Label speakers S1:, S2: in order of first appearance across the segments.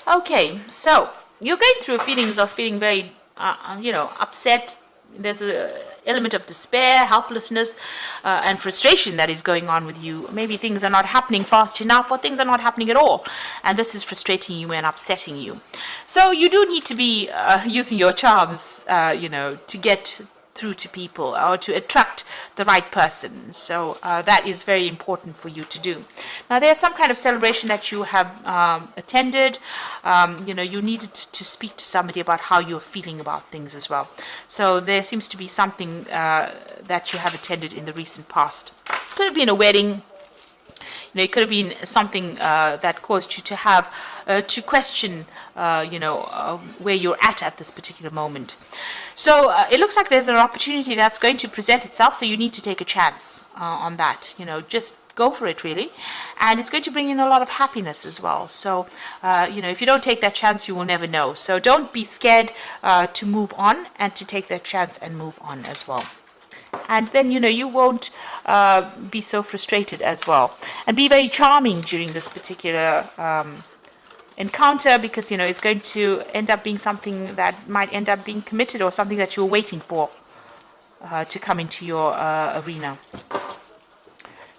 S1: Okay, so you're going through feelings of feeling very, upset. There's a element of despair, helplessness, and frustration that is going on with you. Maybe things are not happening fast enough, or things are not happening at all, and this is frustrating you and upsetting you. So you do need to be using your charms, to get through to people or to attract the right person. So that is very important for you to do. Now, there's some kind of celebration that you have attended. You needed to speak to somebody about how you're feeling about things as well. So there seems to be something that you have attended in the recent past. Could have been a wedding. It could have been something that caused you to have to question, where you're at this particular moment. So it looks like there's an opportunity that's going to present itself. So you need to take a chance on that. Just go for it, really, and it's going to bring in a lot of happiness as well. So if you don't take that chance, you will never know. So don't be scared to move on and to take that chance and move on as well. And then, you won't be so frustrated as well. And be very charming during this particular encounter, because, it's going to end up being something that might end up being committed, or something that you're waiting for to come into your arena.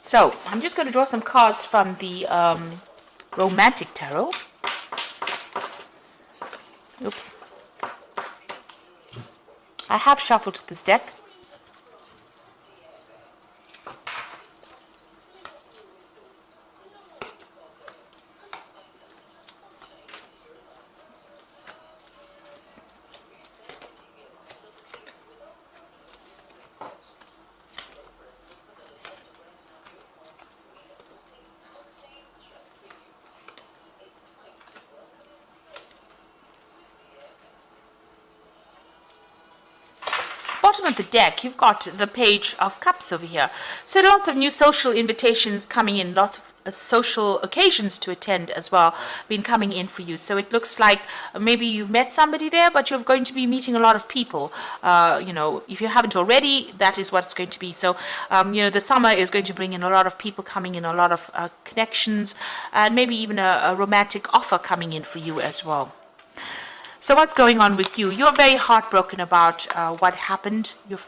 S1: So I'm just going to draw some cards from the Romantic Tarot. Oops. I have shuffled this deck. Bottom of the deck, you've got the Page of Cups over here. So lots of new social invitations coming in, lots of social occasions to attend as well, been coming in for you. So it looks like maybe you've met somebody there, but you're going to be meeting a lot of people. If you haven't already, that is what it's going to be. So, the summer is going to bring in a lot of people coming in, a lot of connections, and maybe even a romantic offer coming in for you as well. So what's going on with you? You're very heartbroken about what happened. You've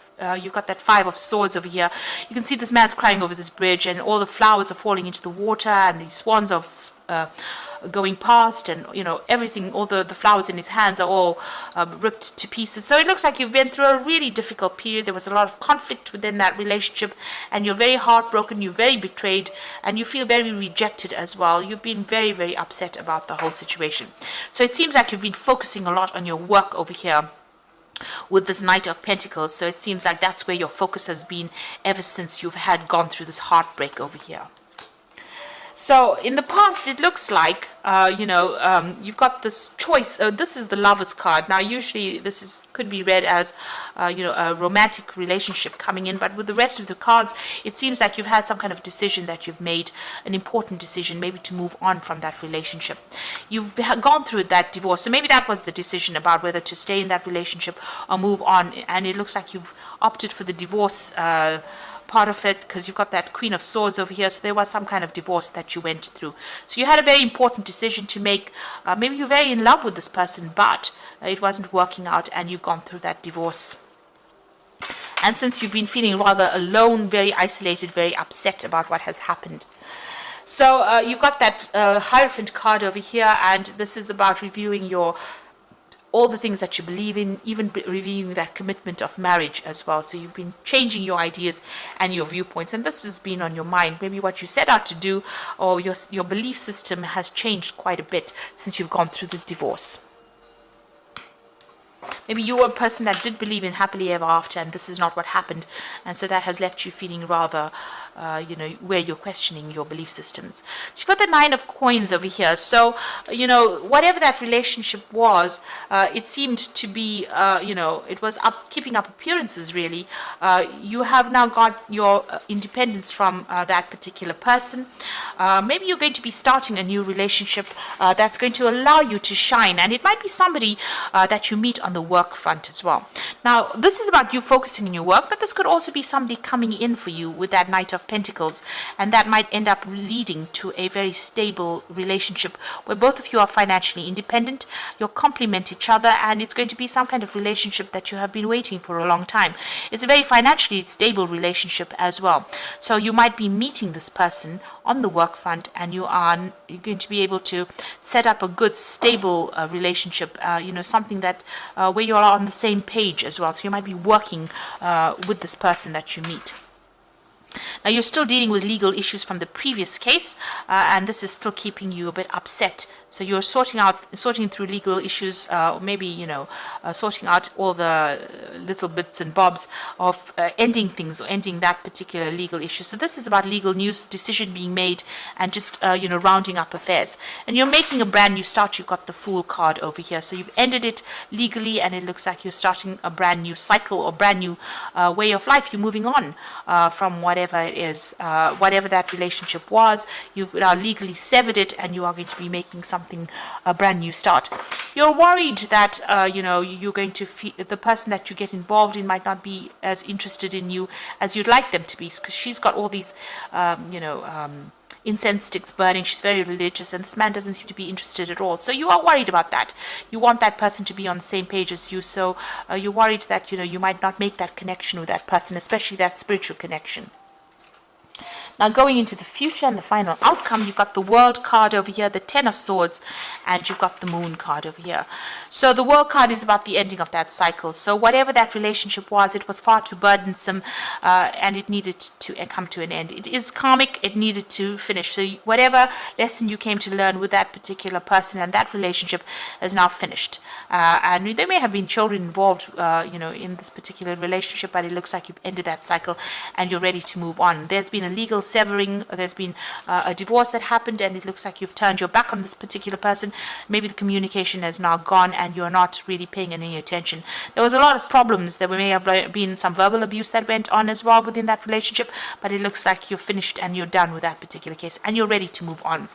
S1: got that Five of Swords over here. You can see this man's crying over this bridge, and all the flowers are falling into the water, and these swans are going past, and everything, all the flowers in his hands are all ripped to pieces. So it looks like you've been through a really difficult period. There was a lot of conflict within that relationship, and you're very heartbroken, you're very betrayed, and you feel very rejected as well. You've been very, very upset about the whole situation. So it seems like you've been focusing a lot on your work over here with this Knight of Pentacles. So it seems like that's where your focus has been ever since you've gone through this heartbreak over here. So in the past, it looks like, you've got this choice. This is the Lover's card. Now, usually this could be read as, a romantic relationship coming in. But with the rest of the cards, it seems like you've had some kind of decision that you've made, an important decision, maybe to move on from that relationship. You've gone through that divorce. So maybe that was the decision about whether to stay in that relationship or move on. And it looks like you've opted for the divorce part of it, because you've got that Queen of Swords over here. So there was some kind of divorce that you went through. So you had a very important decision to make. Maybe you're very in love with this person, but it wasn't working out, and you've gone through that divorce. And since you've been feeling rather alone, very isolated, very upset about what has happened. So you've got that Hierophant card over here, and this is about reviewing all the things that you believe in, even reviewing that commitment of marriage as well. So you've been changing your ideas and your viewpoints, and this has been on your mind. Maybe what you set out to do, or your belief system has changed quite a bit since you've gone through this divorce. Maybe you were a person that did believe in happily ever after, and this is not what happened, and so that has left you feeling rather, where you're questioning your belief systems. So you've got the Nine of Coins over here. So, whatever that relationship was, it seemed to be, it was keeping up appearances, really. You have now got your independence from that particular person. Maybe you're going to be starting a new relationship that's going to allow you to shine, and it might be somebody that you meet on the work front as well. Now, this is about you focusing on your work, but this could also be somebody coming in for you with that Knight of of Pentacles, and that might end up leading to a very stable relationship where both of you are financially independent, you'll complement each other, and it's going to be some kind of relationship that you have been waiting for a long time. It's a very financially stable relationship as well. So you might be meeting this person on the work front, and you're going to be able to set up a good stable relationship, something that where you're on the same page as well. So you might be working with this person that you meet. Now, you're still dealing with legal issues from the previous case, and this is still keeping you a bit upset. So you're sorting through legal issues, maybe, sorting out all the little bits and bobs of ending things or ending that particular legal issue. So this is about legal news, decision being made, and just, rounding up affairs. And you're making a brand new start. You've got the Fool card over here. So you've ended it legally, and it looks like you're starting a brand new cycle or brand new way of life. You're moving on from whatever it is, whatever that relationship was. You've now legally severed it, and you are going to be making a brand new start. You're worried that you're going to the person that you get involved in might not be as interested in you as you'd like them to be, because she's got all these incense sticks burning. She's very religious, and this man doesn't seem to be interested at all. So you are worried about that. You want that person to be on the same page as you. So you're worried that you might not make that connection with that person, especially that spiritual connection. Now, going into the future and the final outcome, you've got the World card over here, the Ten of Swords, and you've got the Moon card over here. So the World card is about the ending of that cycle. So whatever that relationship was, it was far too burdensome, and it needed to come to an end. It is karmic. It needed to finish. So whatever lesson you came to learn with that particular person and that relationship is now finished. And there may have been children involved, in this particular relationship, but it looks like you've ended that cycle and you're ready to move on. There's been a legal severing, there's been a divorce that happened, and it looks like you've turned your back on this particular person. Maybe the communication is now gone and you're not really paying any attention. There was a lot of problems. There may have been some verbal abuse that went on as well within that relationship, but it looks like you're finished and you're done with that particular case and you're ready to move on.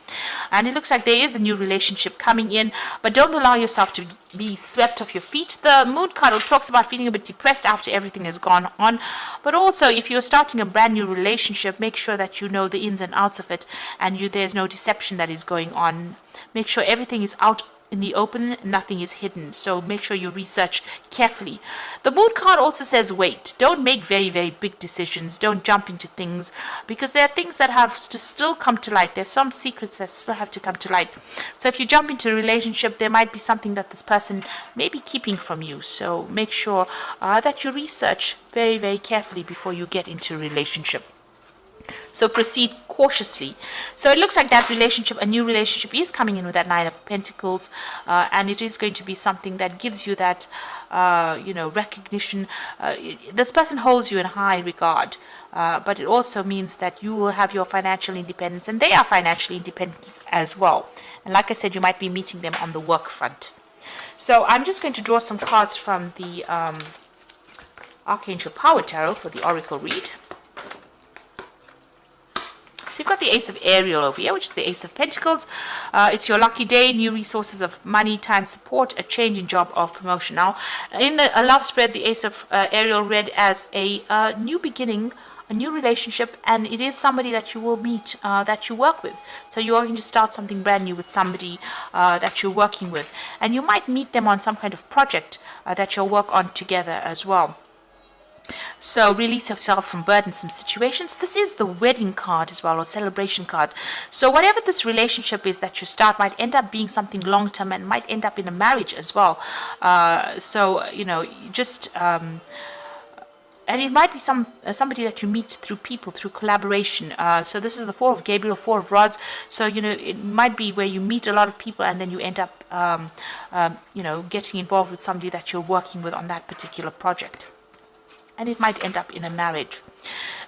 S1: And it looks like there is a new relationship coming in, but don't allow yourself to be swept off your feet. The Moon card talks about feeling a bit depressed after everything has gone on, but also if you're starting a brand new relationship, make sure that you know the ins and outs of it, and there's no deception that is going on. Make sure everything is out in the open, nothing is hidden. So make sure you research carefully. The Moon card also says wait. Don't make very, very big decisions. Don't jump into things, because there are things that have to still come to light. There's some secrets that still have to come to light. So if you jump into a relationship, there might be something that this person may be keeping from you. So make sure that you research very, very carefully before you get into a relationship. So proceed cautiously. So it looks like that relationship, a new relationship, is coming in with that Nine of Pentacles, and it is going to be something that gives you that, recognition. This person holds you in high regard, but it also means that you will have your financial independence, and they are financially independent as well. And like I said, you might be meeting them on the work front. So I'm just going to draw some cards from the Archangel Power Tarot for the Oracle read. So you've got the Ace of Ariel over here, which is the Ace of Pentacles. It's your lucky day, new resources of money, time, support, a change in job or promotion. Now, in a love spread, the Ace of Ariel read as a new beginning, a new relationship, and it is somebody that you will meet, that you work with. So you are going to start something brand new with somebody that you're working with. And you might meet them on some kind of project that you'll work on together as well. So release yourself from burdensome situations. This is the wedding card as well, or celebration card. So whatever this relationship is that you start might end up being something long-term and might end up in a marriage as well. And it might be somebody that you meet through people, through collaboration. So this is the Four of Gabriel, Four of Rods. So, it might be where you meet a lot of people and then you end up, getting involved with somebody that you're working with on that particular project. And it might end up in a marriage.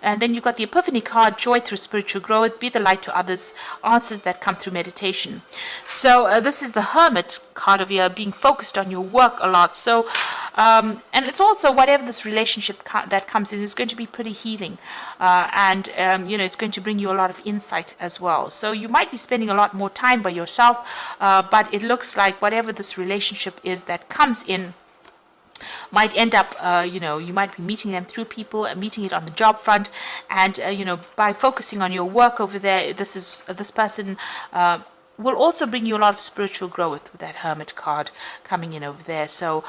S1: And then you've got the Epiphany card, joy through spiritual growth, be the light to others, answers that come through meditation. So this is the Hermit card of here, being focused on your work a lot. So, and it's also whatever this relationship that comes in is going to be pretty healing. It's going to bring you a lot of insight as well. So you might be spending a lot more time by yourself, but it looks like whatever this relationship is that comes in, might end up, you might be meeting them through people and meeting it on the job front. And, by focusing on your work over there, this person will also bring you a lot of spiritual growth with that Hermit card coming in over there. So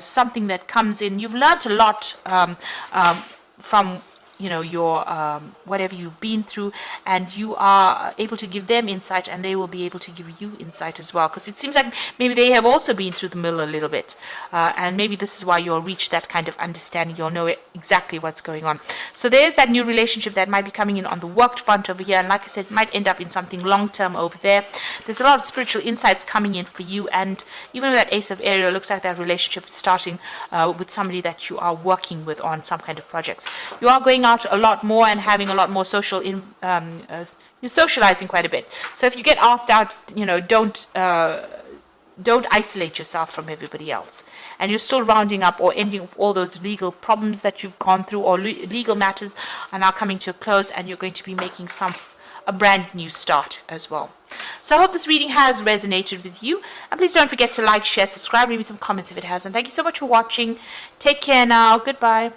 S1: something that comes in, you've learned a lot from your whatever you've been through, and you are able to give them insight, and they will be able to give you insight as well, because it seems like maybe they have also been through the mill a little bit, and maybe this is why you'll reach that kind of understanding. You'll know exactly what's going on. So there's that new relationship that might be coming in on the work front over here, and like I said, it might end up in something long term over there. There's a lot of spiritual insights coming in for you, and even with that Ace of Ariel, it looks like that relationship is starting with somebody that you are working with on some kind of projects. You are going out a lot more and having a lot more social you're socializing quite a bit. So if you get asked out, don't isolate yourself from everybody else, and you're still rounding up or ending all those legal problems that you've gone through, or legal matters are now coming to a close, and you're going to be making a brand new start as well. So I hope this reading has resonated with you, and please don't forget to like, share, subscribe, leave me some comments if it has, and thank you so much for watching. Take care now. Goodbye.